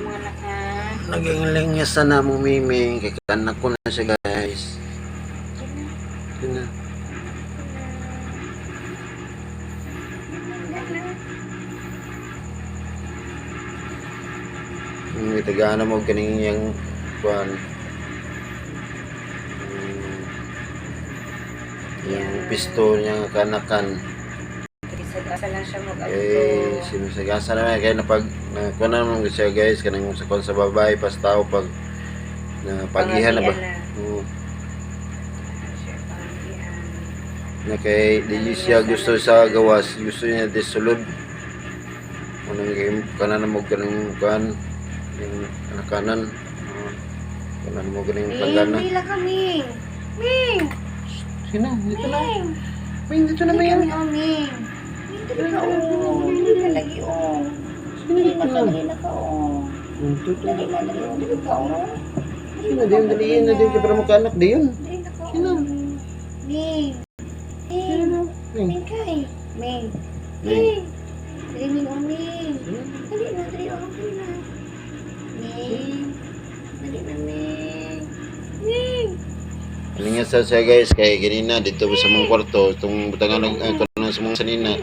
mga anak ha. Naging lingasan na mo, Miming. Kikanak ko na siya, guys. Yun na. Itagaan mo kaning yung kuan. Yung pisto niya kanakan. Sagasa lang siya Eh, sinisagasa naman kaya napag kuan naman siya, guys, kanang sa kuan sa babae pas tao pag pagihan na ba. Na kay di siya gusto sa gawas, gusto niya disulod. Unang game kanan mo kanang kuan yung kanan. Kanan mo ganing panggana. Mila kami. Ming. Sino? Dito na. Ming, dito na Ming. Ming. Dito na Dito na lagi oh. Dito na ka oh. Dito ka oh. Sino din daliin na din para magkaanak din. Sino? Ming. Ming kay. Ming. Ming. Dali Ming oh Ming. Dali na. Ming. Dali na Ming. Ming. Lingasan siya, guys, kay ganina dito sa mong kwarto itong butangan ng sa mong sanina.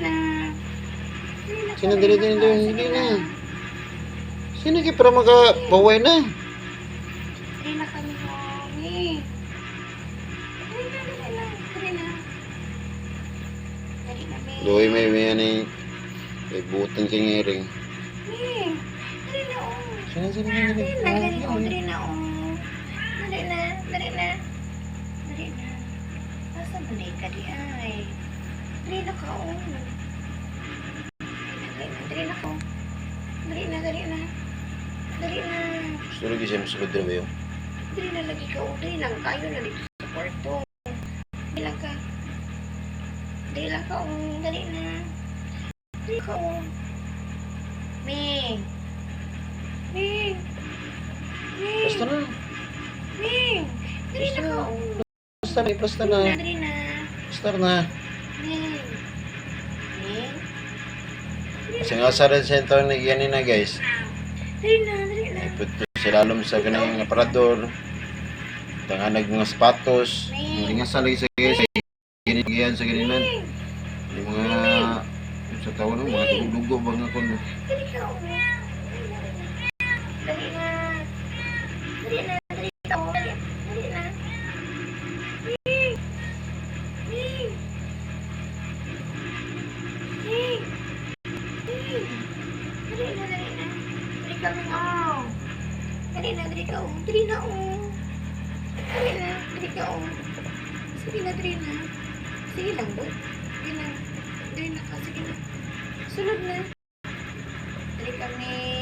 Sino dali na. Sino kaya para makabaway na? Dali na kami Ming. Dali na. Doy may ani ay butan kay ngiring. Ming. Dali na oh. Sino Dali na. Dali na. Asa ba ka di ay? Dali na ka oh. Dali na. Gusto lagi siya masukod na ba yun? Dali na lagi ka oh. Dali lang kayo na dito sa kwarto. Dali lang ka oh. Dali ka oh. Ming. Basta na. Ming. Dali na ka oh. Basta na. Dali na. Basta na. Ming. Kasi nga sa rin center na ganyan na, guys. Dali na. Ipito sila alam sa kanang aparador. Tanganag mga sapatos. Hindi nga sa lagi sa guys. Ginigiyan sa ganinan. Yung mga sa taon ng mga dugo ba nga kung Dali ka oh. Dali na. Dali na oh. Dali na. Ming. Dali na. Dali ka Ming oh. Dali na oh. Dali na oh. Sige na. Sige lang boy. Dali na ka. Sige na. Sunod na. Dali ka Ming.